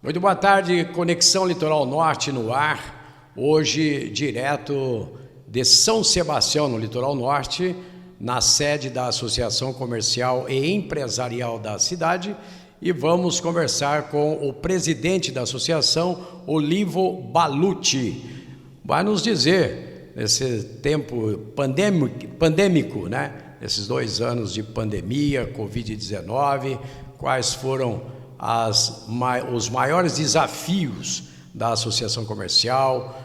Muito boa tarde, Conexão Litoral Norte no ar, hoje direto de São Sebastião, no Litoral Norte, na sede da Associação Comercial e Empresarial da cidade, e vamos conversar com o presidente da associação, Olivo Balucci. Vai nos dizer, nesse tempo pandêmico, né? Esses 2 anos de pandemia, Covid-19, quais foram os maiores desafios da associação comercial,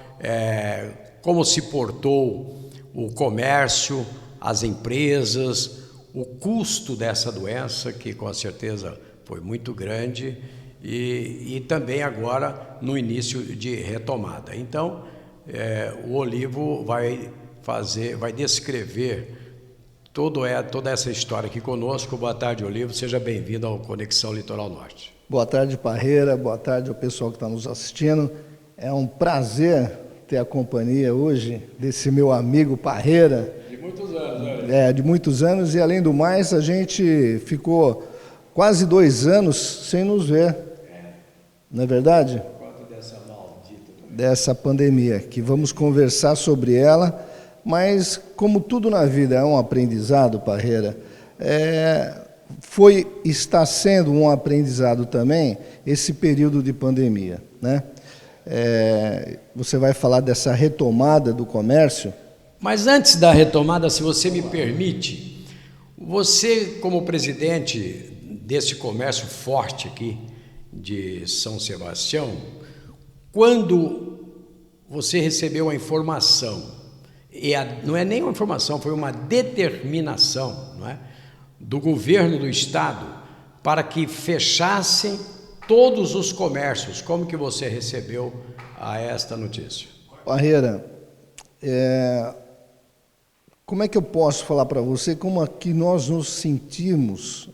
como se portou o comércio, as empresas, o custo dessa doença, que com certeza foi muito grande, e também agora no início de retomada. Então, o Olivo vai descrever toda essa história aqui conosco. Boa tarde, Olivo, seja bem-vindo ao Conexão Litoral Norte. Boa tarde, Parreira, boa tarde ao pessoal que está nos assistindo. É um prazer ter a companhia hoje desse meu amigo Parreira. De muitos anos, né? De muitos anos, e além do mais, a gente ficou quase 2 anos sem nos ver. Não é verdade? Por conta dessa maldita dessa pandemia, que vamos conversar sobre ela. Mas, como tudo na vida é um aprendizado, Parreira, está sendo um aprendizado também esse período de pandemia, né? Você vai falar dessa retomada do comércio. Mas antes da retomada, se você me permite, você como presidente desse comércio forte aqui de São Sebastião, quando você recebeu a informação, não é nem uma informação, foi uma determinação, não é, do governo do estado para que fechassem todos os comércios, como que você recebeu esta notícia? Parreira, como é que eu posso falar para você como é que nós nos sentimos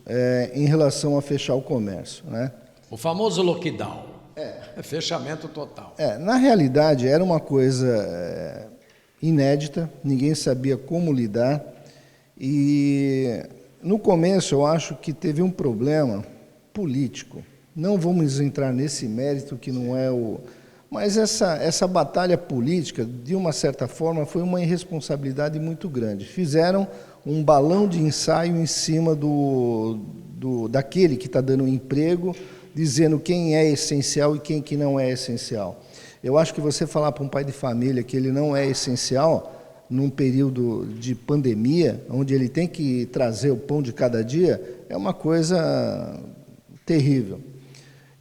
em relação a fechar o comércio, né? O famoso lockdown, fechamento total. Na realidade era uma coisa inédita, ninguém sabia como lidar, e no começo eu acho que teve um problema político. Não vamos entrar nesse mérito que não é o... Mas essa batalha política, de uma certa forma, foi uma irresponsabilidade muito grande. Fizeram um balão de ensaio em cima daquele que está dando emprego, dizendo quem é essencial e quem que não é essencial. Eu acho que você falar para um pai de família que ele não é essencial num período de pandemia, onde ele tem que trazer o pão de cada dia, é uma coisa terrível.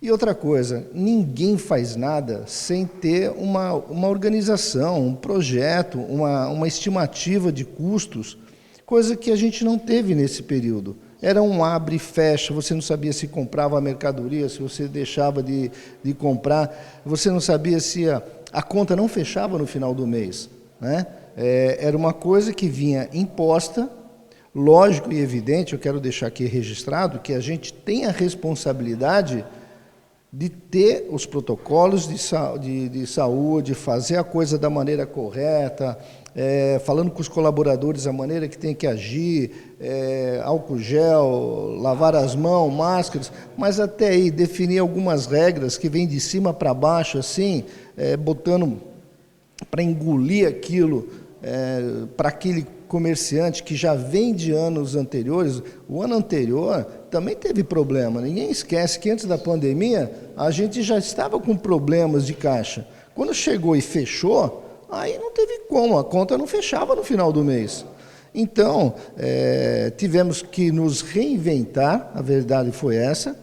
E outra coisa, ninguém faz nada sem ter uma organização, um projeto, uma estimativa de custos, coisa que a gente não teve nesse período. Era um abre e fecha, você não sabia se comprava a mercadoria, se você deixava de comprar, você não sabia se a conta não fechava no final do mês, né? Era uma coisa que vinha imposta, lógico e evidente, eu quero deixar aqui registrado, que a gente tem a responsabilidade de ter os protocolos de saúde, fazer a coisa da maneira correta, falando com os colaboradores a maneira que tem que agir, álcool gel, lavar as mãos, máscaras, mas até aí definir algumas regras que vêm de cima para baixo, assim, botando para engolir aquilo, para aquele comerciante que já vem de anos anteriores. O ano anterior também teve problema. Ninguém esquece que antes da pandemia a gente já estava com problemas de caixa. Quando chegou e fechou, aí não teve como, a conta não fechava no final do mês. Então, tivemos que nos reinventar, a verdade foi essa,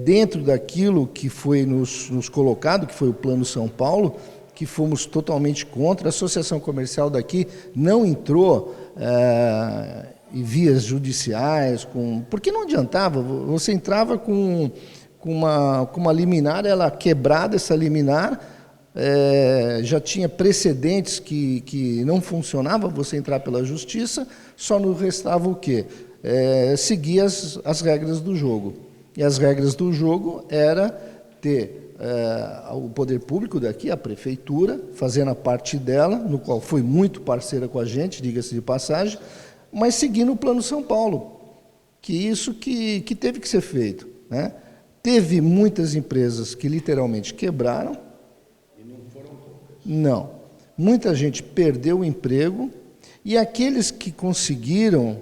dentro daquilo que foi nos colocado, que foi o Plano São Paulo, que fomos totalmente contra. A associação comercial daqui não entrou em vias judiciais, porque não adiantava, você entrava com uma liminar, ela quebrada, essa liminar, já tinha precedentes que não funcionava você entrar pela justiça, só nos restava o quê? Seguir as regras do jogo. E as regras do jogo era ter o poder público daqui, a prefeitura, fazendo a parte dela, no qual foi muito parceira com a gente, diga-se de passagem, mas seguindo o Plano São Paulo, que isso que teve que ser feito, né? Teve muitas empresas que literalmente quebraram. E não foram poucas. Não. Muita gente perdeu o emprego e aqueles que conseguiram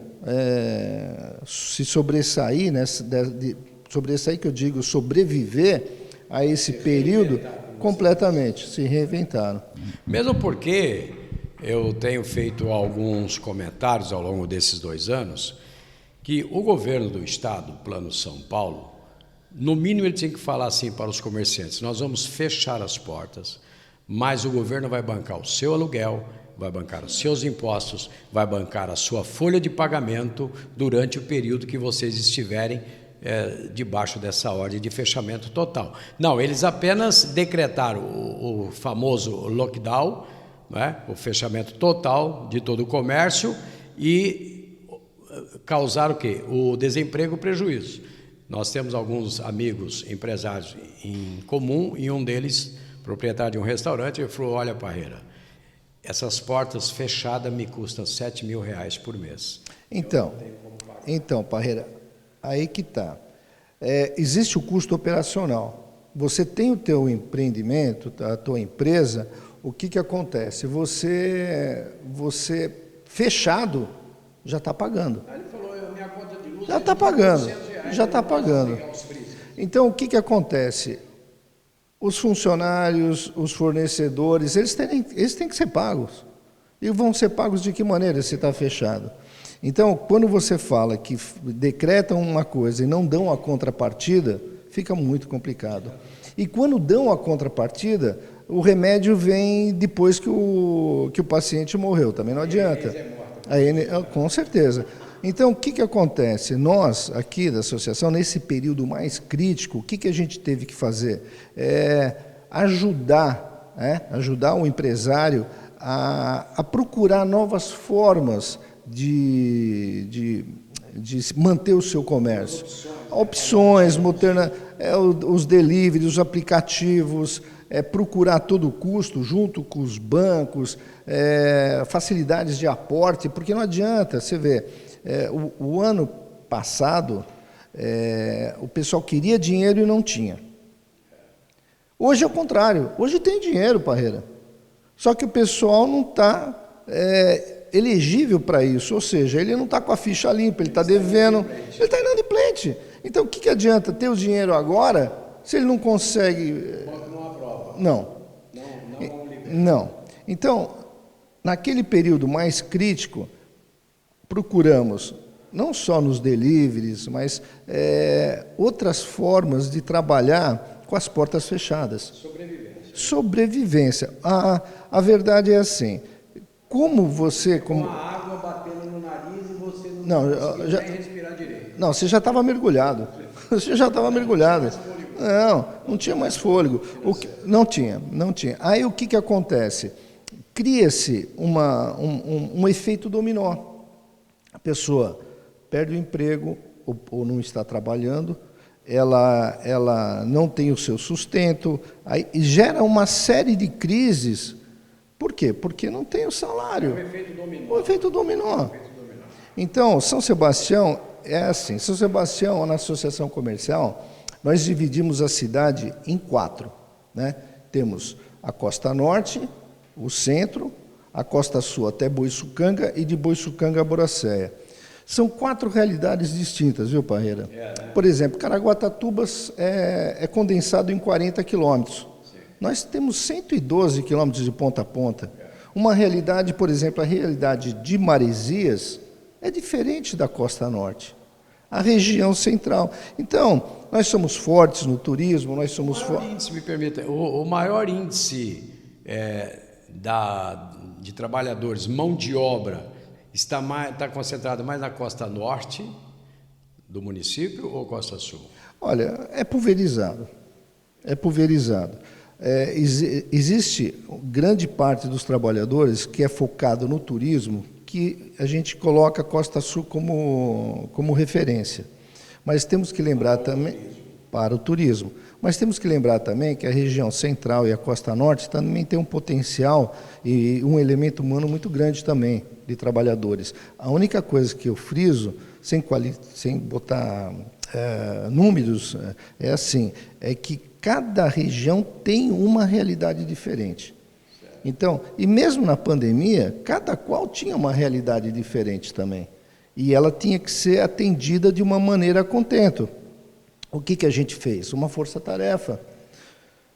se sobressair, né, sobressair que eu digo, sobreviver a esse período, completamente, se reinventaram. Mesmo porque eu tenho feito alguns comentários ao longo desses 2 anos que o governo do estado, Plano São Paulo, no mínimo ele tinha que falar assim para os comerciantes: nós vamos fechar as portas, mas o governo vai bancar o seu aluguel, vai bancar os seus impostos, vai bancar a sua folha de pagamento durante o período que vocês estiverem debaixo dessa ordem de fechamento total. Não, eles apenas decretaram o famoso lockdown, né, o fechamento total de todo o comércio e causaram o quê? O desemprego, o prejuízo. Nós temos alguns amigos empresários em comum e um deles, proprietário de um restaurante, ele falou: olha, Parreira, essas portas fechadas me custam R$7.000 por mês. Então, Parreira, aí que está. Existe o custo operacional. Você tem o teu empreendimento, a tua empresa, o que acontece? Você fechado já está pagando. Aí ele falou: minha conta de luz já está pagando, já está R$800, pagando. Então, o que acontece? Os funcionários, os fornecedores, eles têm que ser pagos. E vão ser pagos de que maneira se está fechado? Então, quando você fala que decretam uma coisa e não dão a contrapartida, fica muito complicado. E quando dão a contrapartida, o remédio vem depois que o paciente morreu, também não adianta. Com certeza. Então, o que acontece? Nós, aqui da associação, nesse período mais crítico, o que a gente teve que fazer? Ajudar o empresário a procurar novas formas de manter o seu comércio. Opções, os deliveries, os aplicativos, procurar a todo custo, junto com os bancos, facilidades de aporte, porque não adianta, você vê, o ano passado, o pessoal queria dinheiro e não tinha. Hoje é o contrário, hoje tem dinheiro, Parreira, só que o pessoal não está elegível para isso, ou seja, ele não está com a ficha limpa, ele está devendo, ele está inadimplente. Então, o que adianta ter o dinheiro agora se ele não consegue? Não. Então, naquele período mais crítico, procuramos, não só nos deliveries, mas outras formas de trabalhar com as portas fechadas. Sobrevivência. A verdade é assim, como você... Com a água batendo no nariz e você não conseguia nem respirar direito. Não, você já estava mergulhado. Você já estava mergulhado. Não tinha mais fôlego. Não tinha. Aí o que acontece? Cria-se um efeito dominó. A pessoa perde o emprego ou não está trabalhando, ela não tem o seu sustento, aí gera uma série de crises. Por quê? Porque não tem o salário. O efeito dominó. Então, São Sebastião é assim. São Sebastião, na associação comercial, nós dividimos a cidade em 4. Né? Temos a costa norte, o centro, a costa sul até Boiçucanga e de Boiçucanga a Boracéia. São 4 realidades distintas, viu, Parreira? Por exemplo, Caraguatatuba é condensado em 40 quilômetros. Nós temos 112 quilômetros de ponta a ponta. Uma realidade, por exemplo, a realidade de Maresias é diferente da costa norte. A região central. Então, nós somos fortes no turismo, nós somos fortes... Me permita, o maior índice de trabalhadores, mão de obra, está concentrado mais na costa norte do município ou costa sul? Olha, é pulverizado. Existe grande parte dos trabalhadores que é focado no turismo, que a gente coloca a Costa Sul como referência. Mas temos que lembrar também, para o turismo, mas temos que lembrar também que a região central e a Costa Norte também tem um potencial e um elemento humano muito grande também de trabalhadores. A única coisa que eu friso sem botar números, é assim, é que cada região tem uma realidade diferente. Então, e mesmo na pandemia, cada qual tinha uma realidade diferente também. E ela tinha que ser atendida de uma maneira a contento. O que a gente fez? Uma força-tarefa.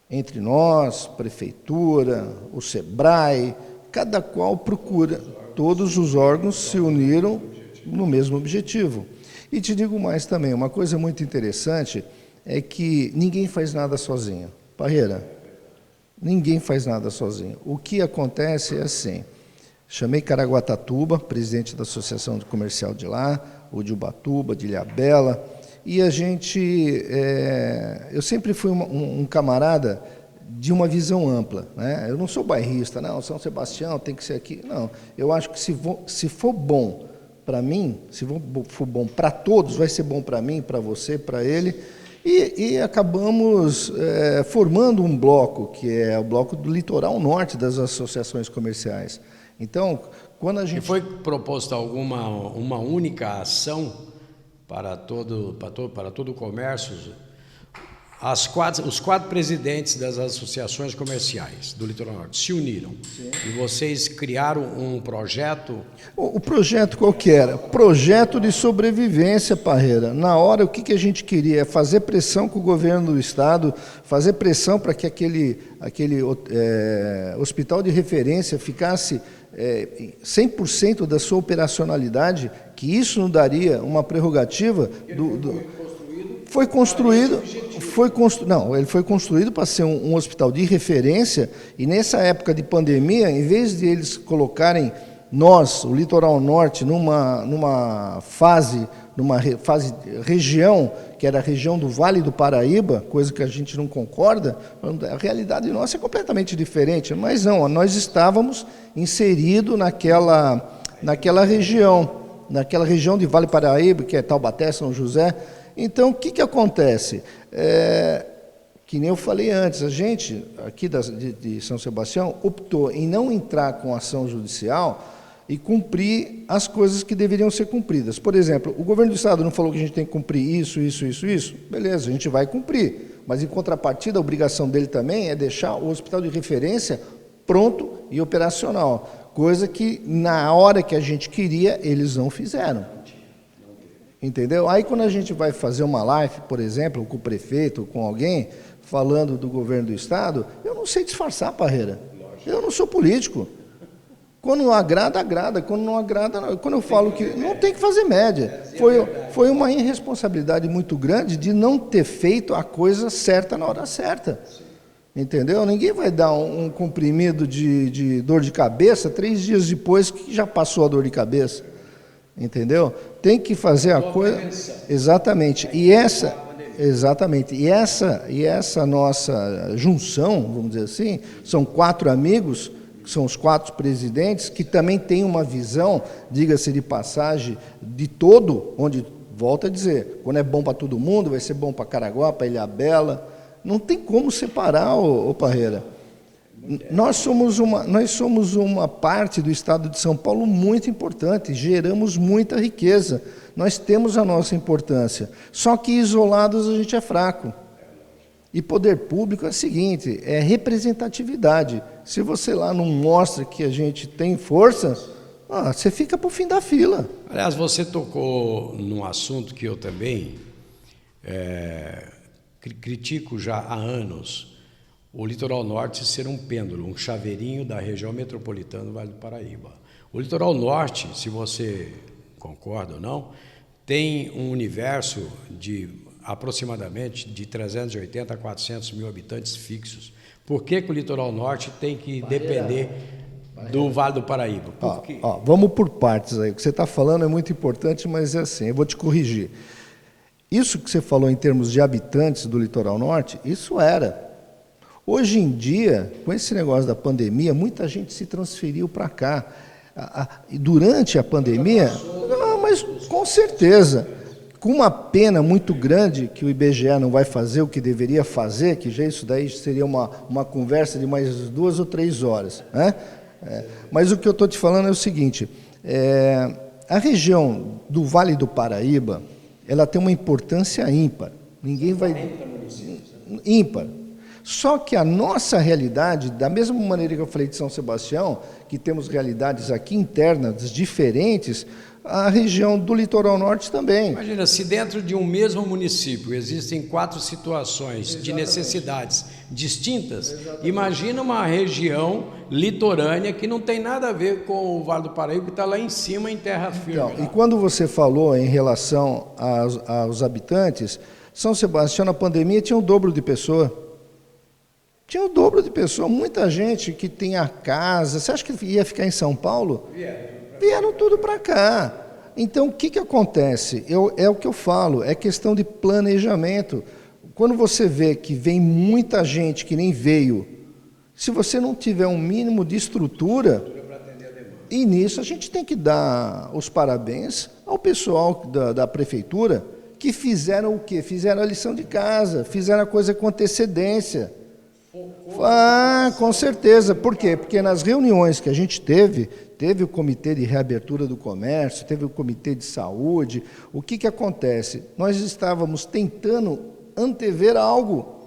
Entre nós, prefeitura, o SEBRAE, cada qual procura. Todos os órgãos se uniram no mesmo objetivo. E te digo mais também, uma coisa muito interessante é que ninguém faz nada sozinho. Parreira, ninguém faz nada sozinho. O que acontece é assim, chamei Caraguatatuba, presidente da Associação Comercial de lá, o de Ubatuba, de Ilhabela, e a gente, eu sempre fui um camarada de uma visão ampla, né? Eu não sou bairrista, não, São Sebastião tem que ser aqui, não. Eu acho que se for bom para mim, se for bom para todos, vai ser bom para mim, para você, para ele, e acabamos formando um bloco, que é o bloco do litoral norte das associações comerciais. Então, quando a gente... E foi proposta uma única ação para todo o comércio? Os quatro presidentes das associações comerciais do Litoral Norte se uniram. Sim. E vocês criaram um projeto? O projeto qual que era? Projeto de sobrevivência, Parreira. Na hora, o que a gente queria? Fazer pressão com o governo do Estado, fazer pressão para que aquele hospital de referência ficasse 100% da sua operacionalidade, que isso não daria uma prerrogativa ele foi construído para ser um hospital de referência, e nessa época de pandemia, em vez de eles colocarem nós, o Litoral Norte, numa região, que era a região do Vale do Paraíba, coisa que a gente não concorda, a realidade nossa é completamente diferente, mas não, nós estávamos inseridos naquela região de Vale do Paraíba, que é Taubaté, São José. Então, o que acontece? Que nem eu falei antes, a gente, aqui de São Sebastião, optou em não entrar com ação judicial e cumprir as coisas que deveriam ser cumpridas. Por exemplo, o governo do Estado não falou que a gente tem que cumprir isso? Beleza, a gente vai cumprir. Mas, em contrapartida, a obrigação dele também é deixar o hospital de referência pronto e operacional. Coisa que, na hora que a gente queria, eles não fizeram. Entendeu? Aí, quando a gente vai fazer uma live, por exemplo, com o prefeito, com alguém, falando do governo do Estado, eu não sei disfarçar, Parreira. Eu não sou político. Quando agrada, agrada. Quando não agrada, não. Quando eu falo que não tem que fazer média. Foi uma irresponsabilidade muito grande de não ter feito a coisa certa na hora certa. Entendeu? Ninguém vai dar um comprimido de dor de cabeça 3 dias depois que já passou a dor de cabeça. Entendeu? Tem que fazer a coisa exatamente. E essa nossa junção, vamos dizer assim, são 4 amigos, que são os 4 presidentes, que também têm uma visão, diga-se de passagem, de todo, onde, volto a dizer, quando é bom para todo mundo, vai ser bom para Caraguá, para Ilhabela, não tem como separar, ô Parreira. Nós somos uma parte do Estado de São Paulo muito importante, geramos muita riqueza, nós temos a nossa importância, só que isolados a gente é fraco. E poder público é o seguinte, é representatividade. Se você lá não mostra que a gente tem força, você fica para o fim da fila. Aliás, você tocou num assunto que eu também critico já há anos, o Litoral Norte ser um pêndulo, um chaveirinho da região metropolitana do Vale do Paraíba. O Litoral Norte, se você concorda ou não, tem um universo de aproximadamente de 380 a 400 mil habitantes fixos. Por que o Litoral Norte tem que depender do Vale do Paraíba? Vamos por partes aí. O que você está falando é muito importante, mas é assim, eu vou te corrigir. Isso que você falou em termos de habitantes do Litoral Norte, isso era. Hoje em dia, com esse negócio da pandemia, muita gente se transferiu para cá. E durante a pandemia, mas com certeza, com uma pena muito grande que o IBGE não vai fazer o que deveria fazer, que já isso daí seria uma conversa de mais 2 ou 3 horas. Né? Mas o que eu estou te falando é o seguinte, A região do Vale do Paraíba, ela tem uma importância ímpar. Ninguém vai... ímpar. Só que a nossa realidade, da mesma maneira que eu falei de São Sebastião, que temos realidades aqui internas diferentes, a região do litoral norte também. Imagina, se dentro de um mesmo município existem 4 situações de necessidades distintas, imagina uma região litorânea que não tem nada a ver com o Vale do Paraíba, que está lá em cima em terra firme. Então, e quando você falou em relação aos habitantes, São Sebastião na pandemia tinha o dobro de pessoa. Tinha o dobro de pessoa, muita gente que tinha casa. Você acha que ia ficar em São Paulo? Vieram tudo para cá. Então, o que acontece? É o que eu falo, é questão de planejamento. Quando você vê que vem muita gente que nem veio, se você não tiver um mínimo de estrutura, e nisso a gente tem que dar os parabéns ao pessoal da prefeitura, que fizeram o quê? Fizeram a lição de casa, fizeram a coisa com antecedência. Com certeza. Por quê? Porque nas reuniões que a gente teve o comitê de reabertura do comércio, teve o comitê de saúde. O que acontece? Nós estávamos tentando antever algo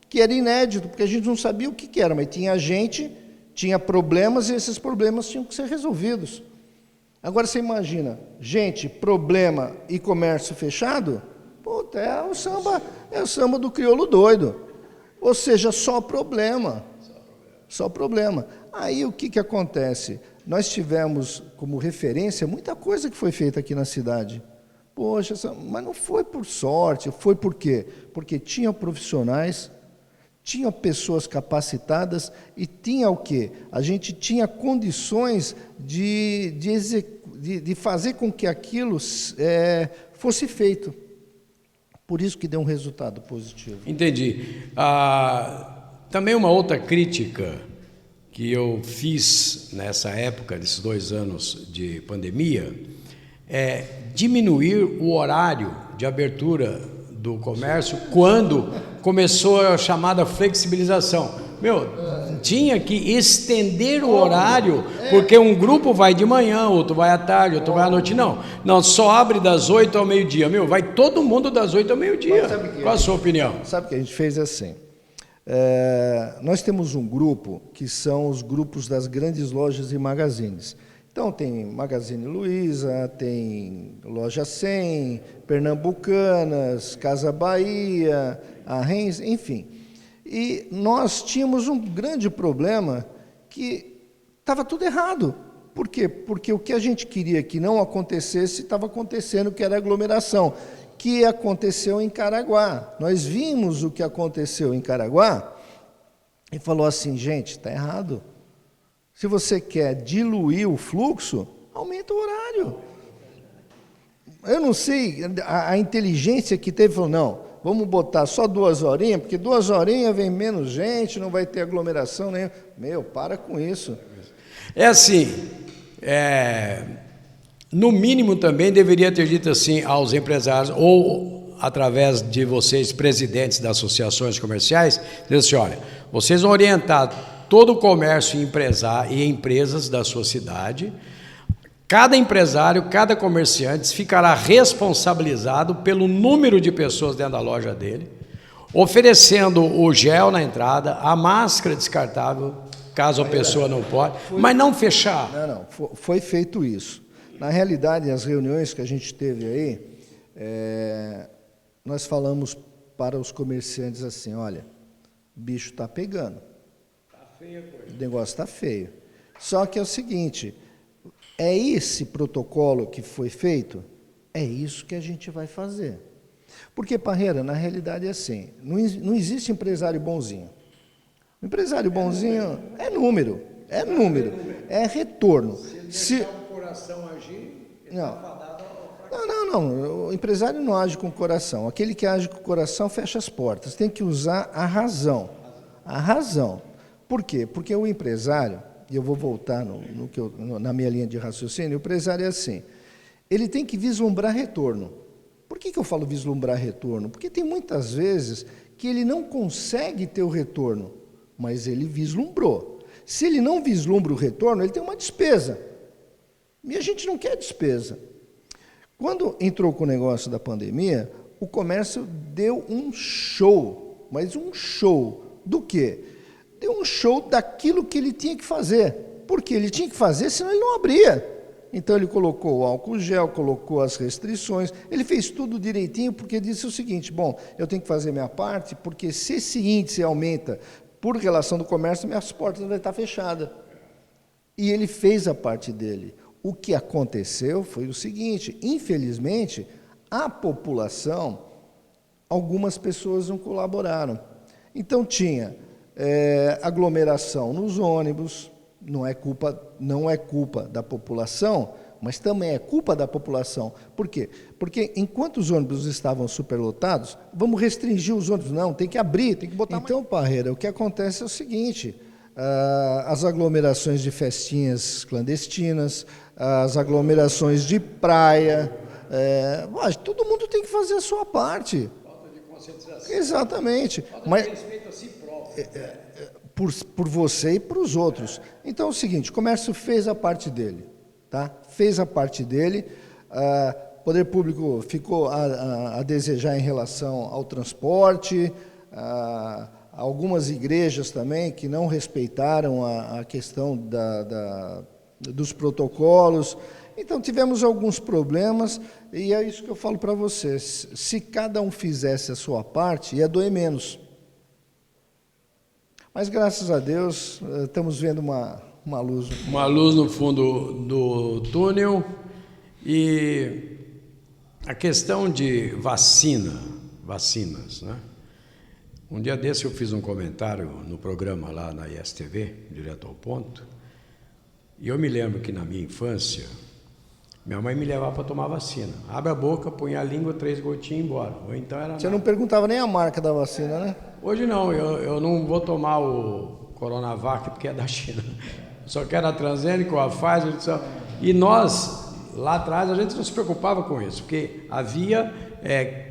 que era inédito, porque a gente não sabia o que era, mas tinha gente, tinha problemas, e esses problemas tinham que ser resolvidos. Agora você imagina, gente, problema e comércio fechado? Puta, é o samba do crioulo doido. Ou seja, só problema. Só problema. Aí o que acontece? Nós tivemos como referência muita coisa que foi feita aqui na cidade. Poxa, mas não foi por sorte, foi por quê? Porque tinha profissionais, tinha pessoas capacitadas e tinha o quê? A gente tinha condições de fazer com que aquilo fosse feito. Por isso que deu um resultado positivo. Entendi. Também uma outra crítica que eu fiz nessa época, desses 2 anos de pandemia, é diminuir o horário de abertura do comércio quando começou a chamada flexibilização. Tinha que estender o horário, porque um grupo vai de manhã, outro vai à tarde, outro vai à noite. Não, só abre das 8 ao meio-dia. Vai todo mundo das 8 ao meio-dia. Qual a sua opinião? Sabe o que a gente fez assim? Nós temos um grupo que são os grupos das grandes lojas e magazines. Então tem Magazine Luiza, tem Loja 100, Pernambucanas, Casa Bahia, a Renz, enfim. E nós tínhamos um grande problema que estava tudo errado. Por quê? Porque o que a gente queria que não acontecesse estava acontecendo, que era aglomeração, que aconteceu em Caraguá. Nós vimos o que aconteceu em Caraguá e falou assim, gente, está errado. Se você quer diluir o fluxo, aumenta o horário. Eu não sei, a inteligência que teve falou, não, vamos botar só 2 horinhas, porque 2 horinhas vem menos gente, não vai ter aglomeração nenhuma. Para com isso. É assim, no mínimo também deveria ter dito assim aos empresários, ou através de vocês, presidentes das associações comerciais, dizer assim, olha, vocês vão orientar todo o comércio e empresas da sua cidade. Cada empresário, cada comerciante ficará responsabilizado pelo número de pessoas dentro da loja dele, oferecendo o gel na entrada, a máscara descartável, caso a pessoa não pode, mas não fechar. Não, foi feito isso. Na realidade, as reuniões que a gente teve aí, nós falamos para os comerciantes assim, olha, o bicho está pegando. Está feia a coisa. O negócio está feio. Só que é o seguinte, é esse protocolo que foi feito, é isso que a gente vai fazer. Porque, Parreira, na realidade é assim, não existe empresário bonzinho. O empresário bonzinho é número, é retorno. Se deixar o coração agir, ele está fadado ao fracasso. Não, o empresário não age com o coração. Aquele que age com o coração fecha as portas. Tem que usar a razão. A razão. Por quê? Porque o empresário, e eu vou voltar na minha linha de raciocínio, o empresário é assim, ele tem que vislumbrar retorno. Por que eu falo vislumbrar retorno? Porque tem muitas vezes que ele não consegue ter o retorno, mas ele vislumbrou. Se ele não vislumbra o retorno, ele tem uma despesa. E a gente não quer despesa. Quando entrou com o negócio da pandemia, o comércio deu um show, mas um show do quê? Deu um show daquilo que ele tinha que fazer, porque ele tinha que fazer, senão ele não abria. Então ele colocou o álcool gel, colocou as restrições, ele fez tudo direitinho, porque disse o seguinte: bom, eu tenho que fazer minha parte, porque se esse índice aumenta por relação do comércio, minhas portas vão estar fechadas. E ele fez a parte dele. O que aconteceu foi o seguinte: infelizmente, a população, algumas pessoas não colaboraram. Então tinha aglomeração nos ônibus. Não é culpa da população, mas também é culpa da população. Por quê? Porque enquanto os ônibus estavam superlotados, vamos restringir os ônibus. Não, tem que abrir, tem que botar mais. Então, Parreira, o que acontece é o seguinte: as aglomerações de festinhas clandestinas, as aglomerações de praia, todo mundo tem que fazer a sua parte. Falta de conscientização. Exatamente. Falta de respeito a si próprio. Por você e para os outros. Então é o seguinte: o comércio fez a parte dele, tá? Fez a parte dele. O poder público ficou a desejar em relação ao transporte, algumas igrejas também que não respeitaram a questão dos protocolos. Então tivemos alguns problemas, e é isso que eu falo para vocês: se cada um fizesse a sua parte, ia doer menos. Mas, graças a Deus, estamos vendo uma luz. Uma luz no fundo do túnel. E a questão de vacinas, né? Um dia desse eu fiz um comentário no programa lá na ISTV, direto ao ponto, e eu me lembro que na minha infância, minha mãe me levava para tomar vacina. Abre a boca, põe a língua, 3 gotinhas e embora. Ou então era Você não perguntava nem a marca da vacina, né? Hoje não, eu não vou tomar o Coronavac porque é da China. Só quero a Transgênica, a Pfizer. E nós, lá atrás, a gente não se preocupava com isso, porque havia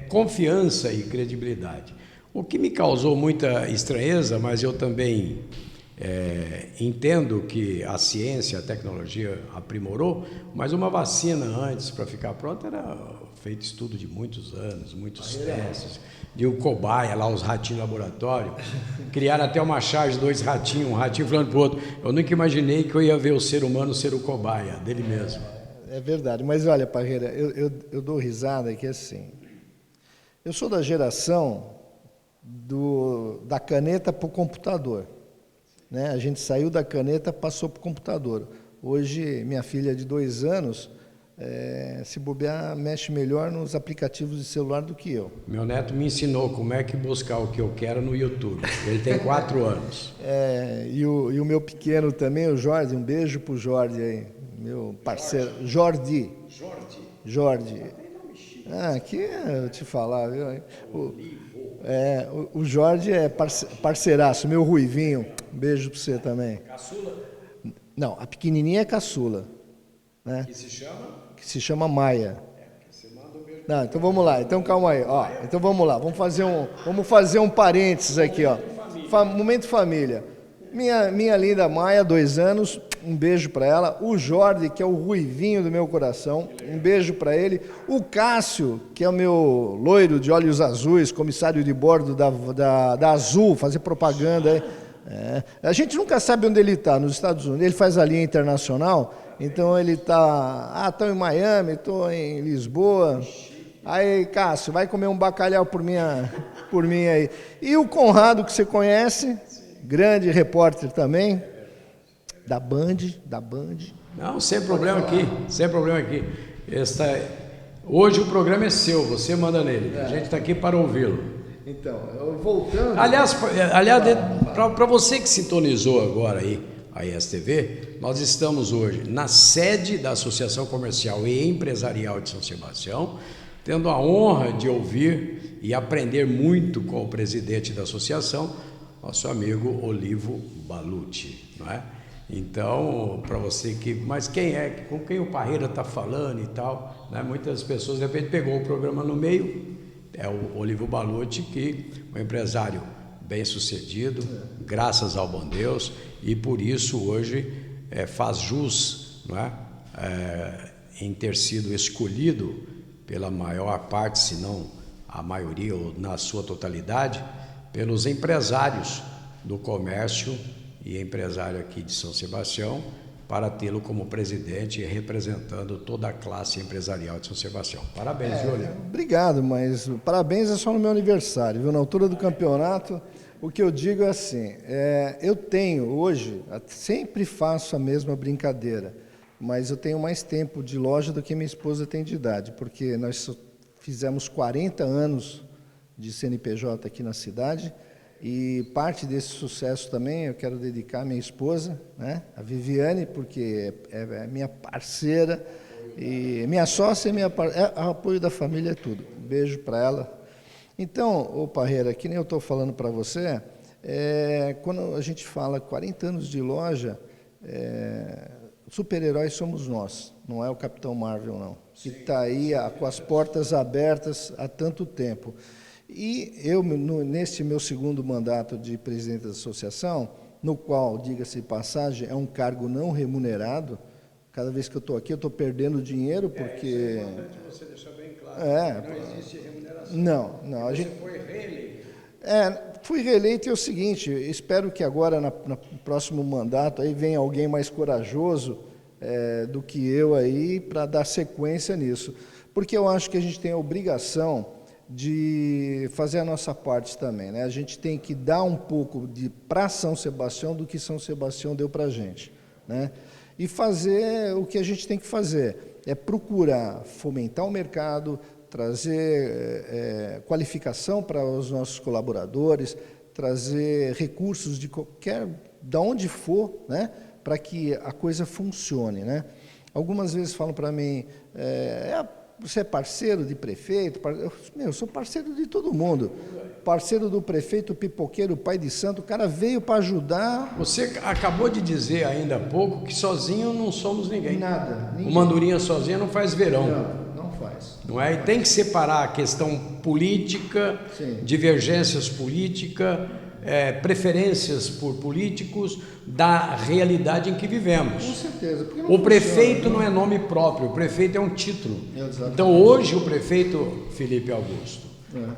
confiança e credibilidade. O que me causou muita estranheza, mas eu também entendo que a ciência, a tecnologia aprimorou, mas uma vacina antes, para ficar pronta, era feito estudo de muitos anos, muitos testes, de um cobaia lá, os ratinhos no laboratório, criaram até uma charge, 2 ratinhos, um ratinho falando para o outro. Eu nunca imaginei que eu ia ver o ser humano ser o cobaia dele mesmo. É verdade, mas olha, Parreira, eu dou risada que assim, eu sou da geração da caneta para o computador, né? A gente saiu da caneta, passou para o computador. Hoje, minha filha de 2 anos, se bobear, mexe melhor nos aplicativos de celular do que eu. Meu neto me ensinou como é que buscar o que eu quero no YouTube. Ele tem 4 anos. E o meu pequeno também, o Jorge, um beijo pro Jorge aí, meu parceiro. Jorge. Aqui eu te falar, viu? O Jorge é parceiraço, meu ruivinho. Um beijo para você também. Caçula? Não, a pequenininha é caçula, né? Que se chama? Que se chama Maia. Não, então vamos lá. Então calma aí, ó. Então vamos lá. Vamos fazer um parênteses aqui, ó. Momento família. Minha linda Maia, 2 anos. Um beijo para ela. O Jorge, que é o ruivinho do meu coração. Um beijo para ele. O Cássio, que é o meu loiro de olhos azuis, comissário de bordo da Azul, fazer propaganda aí. A gente nunca sabe onde ele está, nos Estados Unidos. Ele faz a linha internacional, então ele está... estou em Miami, estou em Lisboa. Aí, Cássio, vai comer um bacalhau por mim aí. E o Conrado, que você conhece, grande repórter também, da Band. Não, sem problema aqui. Hoje o programa é seu, você manda nele. A gente está aqui para ouvi-lo. Então, voltando... Aliás, para você que sintonizou agora aí a ISTV, nós estamos hoje na sede da Associação Comercial e Empresarial de São Sebastião, tendo a honra de ouvir e aprender muito com o presidente da associação, nosso amigo Olivo Balucci, não é? Então, para você mas quem é, com quem o Parreira está falando e tal, né? Muitas pessoas de repente pegou o programa no meio. É o Olivo Balucci, que é um empresário bem-sucedido, graças ao bom Deus, e por isso hoje faz jus, não é? Em ter sido escolhido pela maior parte, se não a maioria ou na sua totalidade, pelos empresários do comércio e empresário aqui de São Sebastião, para tê-lo como presidente e representando toda a classe empresarial de São Sebastião. Parabéns, Júlio. Obrigado, mas parabéns é só no meu aniversário, viu? Na altura do campeonato, o que eu digo é assim, eu tenho hoje, sempre faço a mesma brincadeira, mas eu tenho mais tempo de loja do que minha esposa tem de idade, porque nós fizemos 40 anos de CNPJ aqui na cidade, e parte desse sucesso também eu quero dedicar à minha esposa, né, a Viviane, porque é minha parceira, e minha sócia, apoio da família é tudo. Um beijo para ela. Então, ô Parreira, que nem eu estou falando para você, quando a gente fala 40 anos de loja, super-heróis somos nós, não é o Capitão Marvel, não, que está aí com as portas abertas há tanto tempo. E eu, neste meu segundo mandato de presidente da associação, no qual, diga-se de passagem, é um cargo não remunerado, cada vez que eu estou aqui eu estou perdendo dinheiro, porque... Isso é importante você deixar bem claro, que não existe remuneração. Não. Você foi reeleito. Fui reeleito, é o seguinte, espero que agora, no próximo mandato, aí venha alguém mais corajoso do que eu aí, para dar sequência nisso. Porque eu acho que a gente tem a obrigação de fazer a nossa parte também, né? A gente tem que dar um pouco para São Sebastião do que São Sebastião deu para a gente, né? E fazer o que a gente tem que fazer, procurar fomentar o mercado, trazer qualificação para os nossos colaboradores, trazer recursos de onde for, né? Para que a coisa funcione, né? Algumas vezes falam para mim, você é parceiro de prefeito? Eu sou parceiro de todo mundo. Parceiro do prefeito, pipoqueiro, pai de santo, o cara veio para ajudar. Você acabou de dizer ainda há pouco que sozinho não somos ninguém. Nada. Ninguém. O Mandurinha sozinho não faz verão. Não faz. Não é? E tem que separar a questão política, Sim, divergências políticas, preferências por políticos, da realidade em que vivemos. com certeza. O prefeito não é nome próprio, o prefeito é um título. Exatamente. Então hoje o prefeito Felipe Augusto,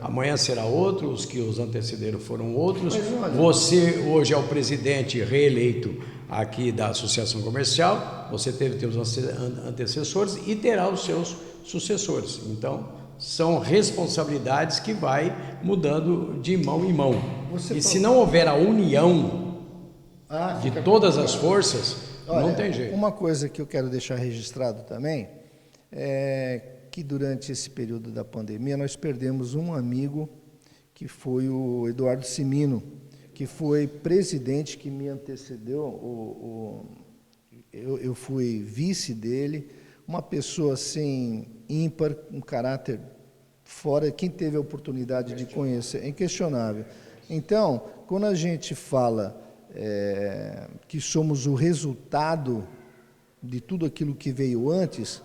amanhã será outro, os antecederam foram outros. Você hoje é o presidente reeleito aqui da Associação Comercial, você teve os antecessores e terá os seus sucessores. Então, são responsabilidades que vai mudando de mão em mão. Se não houver a união de todas as forças, não tem jeito. Uma coisa que eu quero deixar registrado também é que durante esse período da pandemia nós perdemos um amigo que foi o Eduardo Cimino, que foi presidente que me antecedeu, eu fui vice dele, uma pessoa assim ímpar, um caráter fora, quem teve a oportunidade de conhecer, é inquestionável. Então, quando a gente fala que somos o resultado de tudo aquilo que veio antes,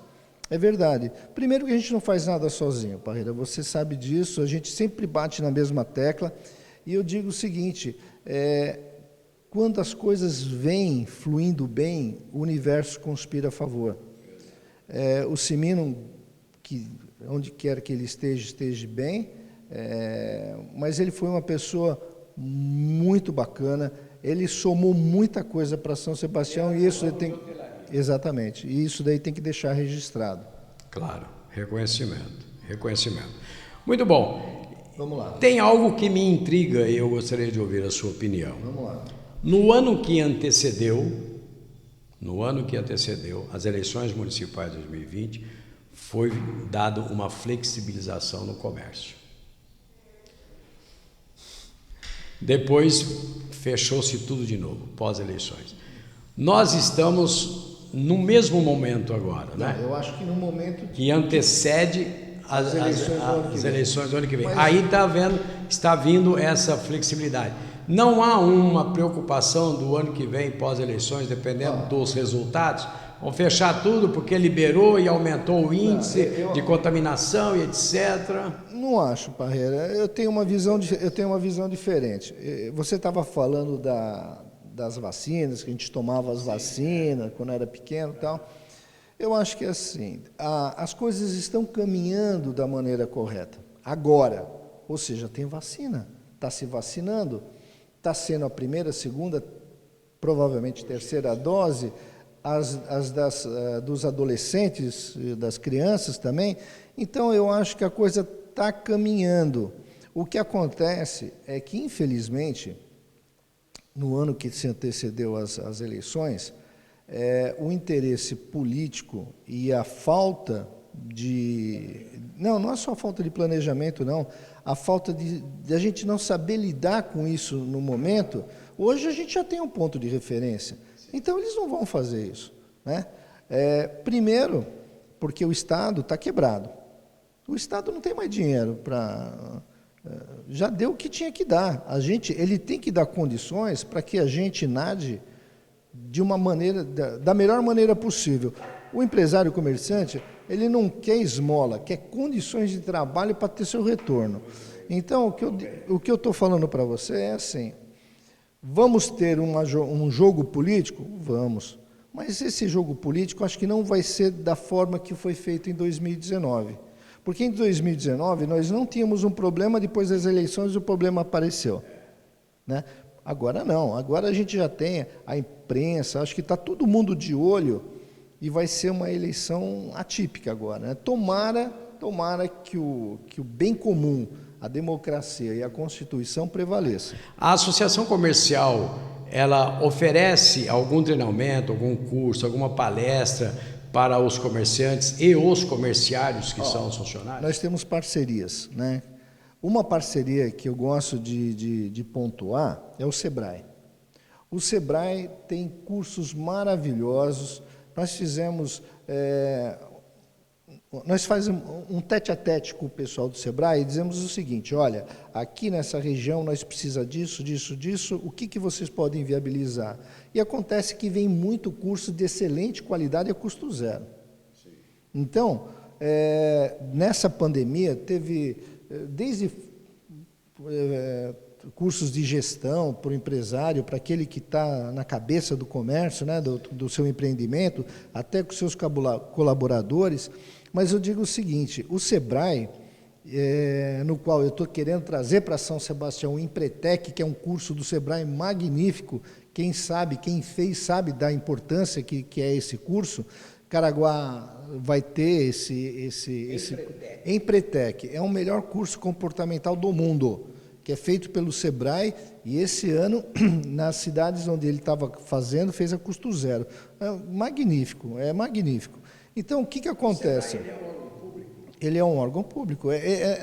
é verdade. Primeiro que a gente não faz nada sozinho, Parreira, você sabe disso, a gente sempre bate na mesma tecla, e eu digo o seguinte, quando as coisas vêm fluindo bem, o universo conspira a favor. O Cimino, que onde quer que ele esteja bem, mas ele foi uma pessoa muito bacana, ele somou muita coisa para São Sebastião e isso tem... Exatamente, e isso daí tem que deixar registrado. Claro, reconhecimento. Muito bom. Vamos lá. Tem algo que me intriga e eu gostaria de ouvir a sua opinião. Vamos lá. No ano que antecedeu as eleições municipais de 2020, foi dado uma flexibilização no comércio. Depois fechou-se tudo de novo, pós-eleições. Nós estamos no mesmo momento agora, né? Eu acho que no momento que antecede as eleições do ano que vem. Mas... Aí está vindo essa flexibilidade. Não há uma preocupação do ano que vem, pós-eleições, dependendo dos resultados, vão fechar tudo porque liberou e aumentou o índice de contaminação e etc. Não acho, Parreira. Eu tenho uma visão diferente. Você estava falando das vacinas, que a gente tomava as vacinas quando era pequeno e tal. Eu acho que é assim, as coisas estão caminhando da maneira correta. Agora, ou seja, tem vacina, está se vacinando, está sendo a primeira, segunda, provavelmente terceira dose, dos adolescentes, das crianças também. Então, eu acho que a coisa está caminhando. O que acontece é que, infelizmente, no ano que se antecedeu às eleições, o interesse político e a falta de... Não é só a falta de planejamento, não. A falta de a gente não saber lidar com isso no momento. Hoje a gente já tem um ponto de referência. Então, eles não vão fazer isso, né? Primeiro, porque o Estado está quebrado. O Estado não tem mais dinheiro para... já deu o que tinha que dar. Ele tem que dar condições para que a gente nade de uma maneira, da melhor maneira possível. O empresário comerciante, ele não quer esmola, quer condições de trabalho para ter seu retorno. Então, o que eu estou falando para você é assim, vamos ter um jogo político? Vamos. Mas esse jogo político, acho que não vai ser da forma que foi feito em 2019. Porque em 2019 nós não tínhamos um problema, depois das eleições o problema apareceu, né? Agora não, agora a gente já tem a imprensa, acho que está todo mundo de olho e vai ser uma eleição atípica agora, né? Tomara que o bem comum, a democracia e a Constituição prevaleçam. A associação comercial, ela oferece algum treinamento, algum curso, alguma palestra para os comerciantes e os comerciários que são os funcionários? Nós temos parcerias, né? Uma parceria que eu gosto de pontuar é o Sebrae. O Sebrae tem cursos maravilhosos. Nós fizemos um tete-a-tete com o pessoal do Sebrae e dizemos o seguinte, olha, aqui nessa região nós precisamos disso, o que vocês podem viabilizar? E acontece que vem muito curso de excelente qualidade a custo zero. Sim. Então, nessa pandemia, teve desde cursos de gestão para o empresário, para aquele que está na cabeça do comércio, né, do seu empreendimento, até com seus colaboradores. Mas eu digo o seguinte, o Sebrae, no qual eu estou querendo trazer para São Sebastião o Empretec, que é um curso do Sebrae magnífico, quem fez sabe da importância que é esse curso. Caraguá vai ter esse Empretec, é o melhor curso comportamental do mundo, que é feito pelo Sebrae, e esse ano, nas cidades onde ele estava fazendo, fez a custo zero. É magnífico. Então, o que acontece? Ele é um órgão público.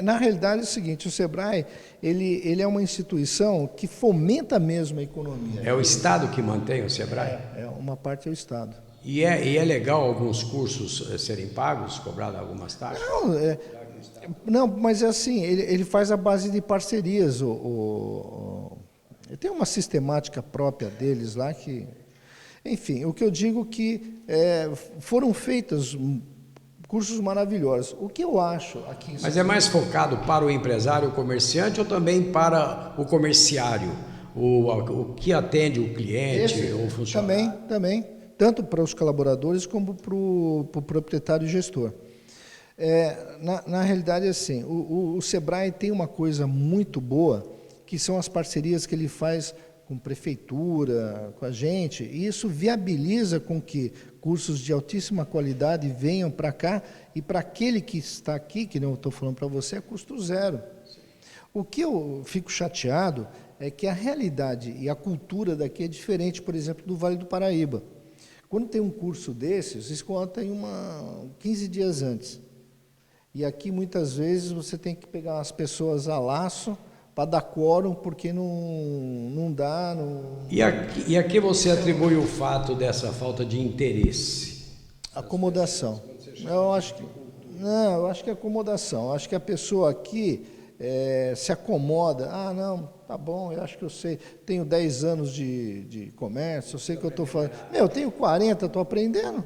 Na realidade é o seguinte, o Sebrae ele é uma instituição que fomenta mesmo a economia. É o Estado que mantém o Sebrae? Uma parte é o Estado. E é legal alguns cursos serem pagos, cobradas algumas taxas? Não, mas é assim, ele faz a base de parcerias. Tem uma sistemática própria deles lá que... Enfim, o que eu digo que foram feitos cursos maravilhosos. O que eu acho aqui... Mas é mais focado para o empresário, o comerciante, ou também para o comerciário? O que atende o cliente, o funcionário? Também. Tanto para os colaboradores como para o proprietário e gestor. Na realidade, assim, o Sebrae tem uma coisa muito boa, que são as parcerias que ele faz com prefeitura, com a gente, e isso viabiliza com que cursos de altíssima qualidade venham para cá, e para aquele que está aqui, que não estou falando para você, é custo zero. O que eu fico chateado é que a realidade e a cultura daqui é diferente, por exemplo, do Vale do Paraíba. Quando tem um curso desses, vocês contam 15 dias antes. E aqui, muitas vezes, você tem que pegar as pessoas a laço para dar quórum, porque não dá... E aqui você atribui o fato dessa falta de interesse? Acomodação. Eu acho que é acomodação. Eu acho que a pessoa aqui se acomoda. Ah, não, tá bom, eu acho que eu sei. Tenho 10 anos de comércio, eu sei que eu estou fazendo. Eu tenho 40, estou aprendendo.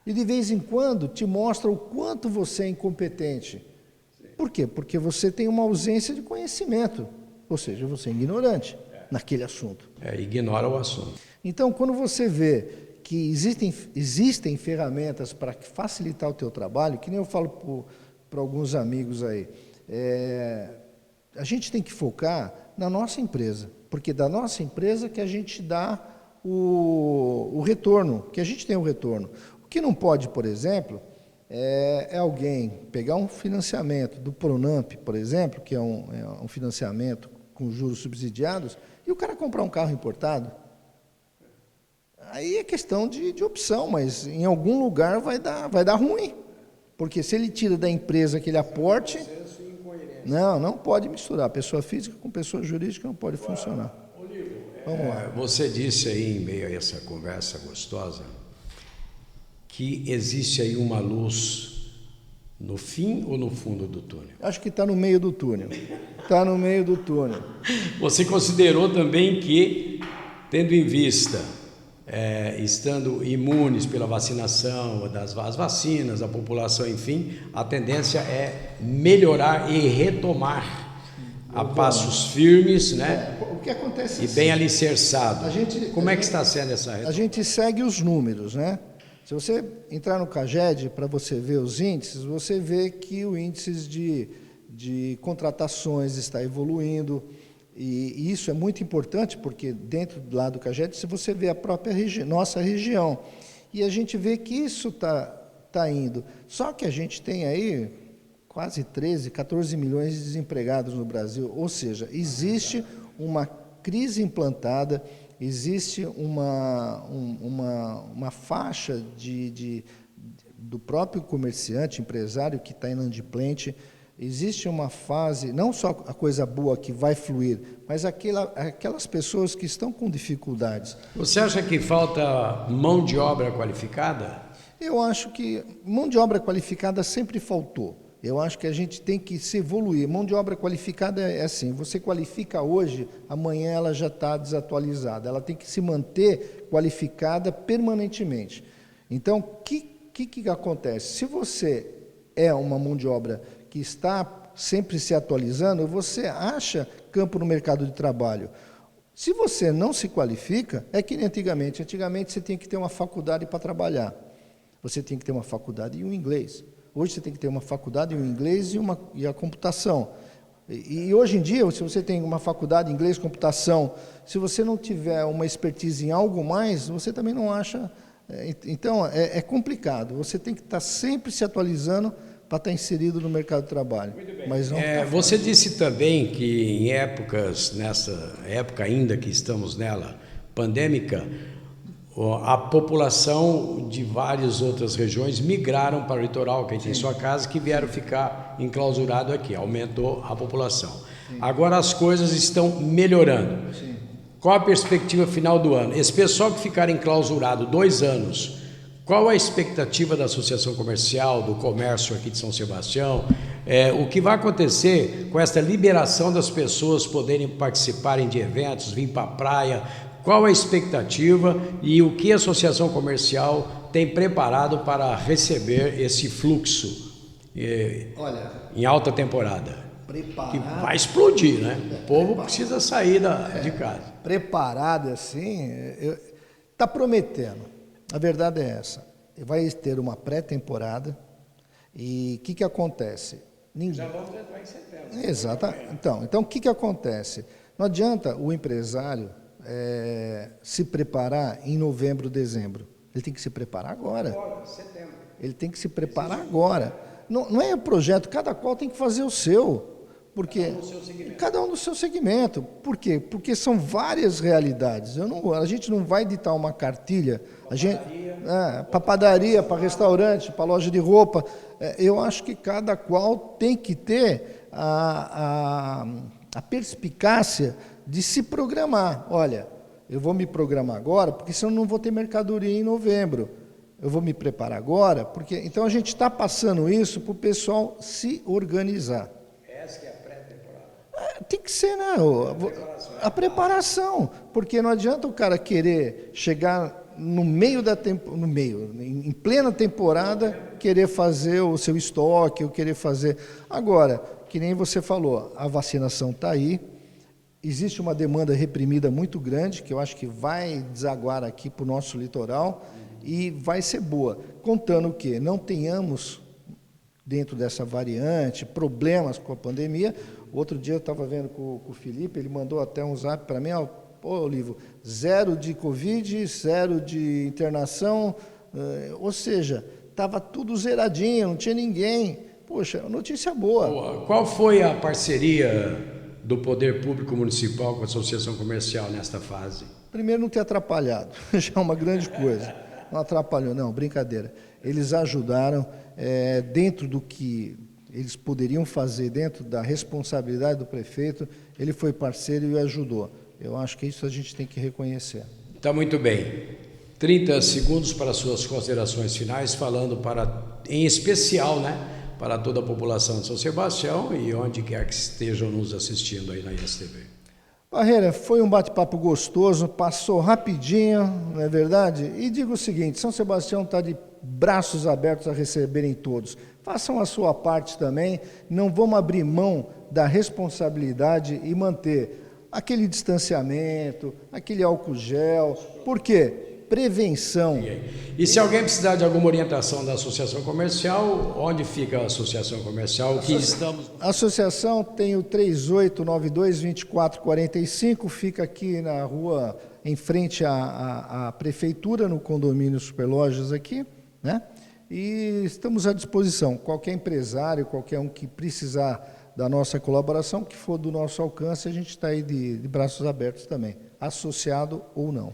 E de vez em quando te mostra o quanto você é incompetente. Por quê? Porque você tem uma ausência de conhecimento, ou seja, você é ignorante naquele assunto. Ignora o assunto. Então, quando você vê que existem ferramentas para facilitar o teu trabalho, que nem eu falo para alguns amigos aí. A gente tem que focar na nossa empresa, porque da nossa empresa que a gente dá o retorno, que a gente tem o retorno. O que não pode, por exemplo, é alguém pegar um financiamento do Pronamp, por exemplo, que é um financiamento com juros subsidiados, e o cara comprar um carro importado. Aí é questão de opção, mas em algum lugar vai dar ruim. Porque se ele tira da empresa aquele aporte... Não pode misturar. Pessoa física com pessoa jurídica não pode funcionar. Vamos lá. Você disse aí, em meio a essa conversa gostosa, que existe aí uma luz no fim ou no fundo do túnel? Acho que está no meio do túnel. Está no meio do túnel. Você considerou também que, tendo em vista, estando imunes pela vacinação, as vacinas, a população, enfim, a tendência é melhorar e retomar a passos firmes, né? O que acontece e bem alicerçado. Como é que está sendo essa retoma? A gente segue os números, né? Se você entrar no CAGED para você ver os índices, você vê que o índice de contratações está evoluindo. E isso é muito importante, porque dentro lá do CAGED, se você vê a própria nossa região, e a gente vê que isso está indo. Só que a gente tem aí quase 13, 14 milhões de desempregados no Brasil, ou seja, existe uma crise implantada, existe uma faixa do próprio comerciante, empresário que está inadimplente. Existe uma fase, não só a coisa boa que vai fluir, mas aquelas pessoas que estão com dificuldades. Você acha que falta mão de obra qualificada? Eu acho que mão de obra qualificada sempre faltou. Eu acho que a gente tem que se evoluir. Mão de obra qualificada é assim, você qualifica hoje, amanhã ela já está desatualizada. Ela tem que se manter qualificada permanentemente. Então, o que acontece? Se você é uma mão de obra que está sempre se atualizando, você acha campo no mercado de trabalho. Se você não se qualifica, é que nem antigamente. Antigamente você tinha que ter uma faculdade para trabalhar. Você tinha que ter uma faculdade e um inglês. Hoje você tem que ter uma faculdade e um inglês e a computação. E hoje em dia, se você tem uma faculdade em inglês, computação, se você não tiver uma expertise em algo mais, você também não acha... Então, é complicado. Você tem que estar sempre se atualizando para estar inserido no mercado de trabalho. Mas não você disse também que em épocas, nessa época ainda que estamos nela, pandêmica, a população de várias outras regiões migraram para o litoral, quem tem sua casa, que vieram ficar enclausurado aqui, aumentou a população. Sim. Agora as coisas estão melhorando. Sim. Qual a perspectiva final do ano? Esse pessoal que ficar enclausurado 2 anos, qual a expectativa da Associação Comercial, do comércio aqui de São Sebastião? O que vai acontecer com esta liberação das pessoas poderem participarem de eventos, vir para a praia? Qual a expectativa e o que a Associação Comercial tem preparado para receber esse fluxo em alta temporada? Preparado, que vai explodir, né? O povo precisa sair de casa. Preparado assim, está prometendo. A verdade é essa. Vai ter uma pré-temporada e o que acontece? Já vamos entrar em setembro. Exatamente. Então o que acontece? Não adianta o empresário se preparar em novembro, dezembro. Ele tem que se preparar agora. Setembro. Ele tem que se preparar agora. Não é um projeto, cada qual tem que fazer o seu. Porque cada um no seu segmento. Por quê? Porque são várias realidades. A gente não vai ditar uma cartilha. Para padaria, para restaurante, para loja de roupa. Eu acho que cada qual tem que ter a perspicácia de se programar. Olha, eu vou me programar agora, porque senão eu não vou ter mercadoria em novembro. Eu vou me preparar agora, porque... Então a gente está passando isso para o pessoal se organizar. Essa que é a pré-temporada. Tem que ser, né? A preparação. Porque não adianta o cara querer chegar no meio da em plena temporada, querer fazer o seu estoque, ou querer fazer... Agora, que nem você falou, a vacinação está aí. Existe uma demanda reprimida muito grande, que eu acho que vai desaguar aqui para o nosso litoral. e vai ser boa, contando que não tenhamos, dentro dessa variante, problemas com a pandemia. Outro dia eu estava vendo com o Felipe, ele mandou até um zap para mim, pô, Olivo, 0 de Covid, 0 de internação, ou seja, estava tudo zeradinho, não tinha ninguém. Poxa, notícia boa. Qual foi a parceria do Poder Público Municipal com a Associação Comercial nesta fase? Primeiro, não ter atrapalhado, já é uma grande coisa. Não atrapalhou, não, brincadeira. Eles ajudaram dentro do que eles poderiam fazer, dentro da responsabilidade do prefeito, ele foi parceiro e ajudou. Eu acho que isso a gente tem que reconhecer. Está muito bem. 30 segundos para suas considerações finais, falando em especial, para toda a população de São Sebastião e onde quer que estejam nos assistindo aí na ISTV. Barreira, foi um bate-papo gostoso, passou rapidinho, não é verdade? E digo o seguinte, São Sebastião está de braços abertos a receberem todos. Façam a sua parte também, não vamos abrir mão da responsabilidade e manter aquele distanciamento, aquele álcool gel. Por quê? Prevenção. E se alguém precisar de alguma orientação da Associação Comercial, onde fica a Associação Comercial? A associação tem o 3892-2445, fica aqui na rua, em frente à prefeitura, no condomínio Superlojas aqui, né? E estamos à disposição. Qualquer empresário, qualquer um que precisar da nossa colaboração, que for do nosso alcance, a gente está aí de braços abertos também, associado ou não.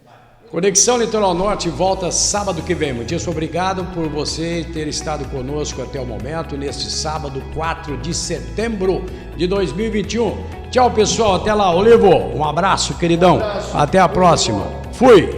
Conexão Litoral Norte volta sábado que vem. Muitíssimo obrigado por você ter estado conosco até o momento, neste sábado, 4 de setembro de 2021. Tchau, pessoal. Até lá. Olivo, um abraço, queridão. Até a próxima. Fui.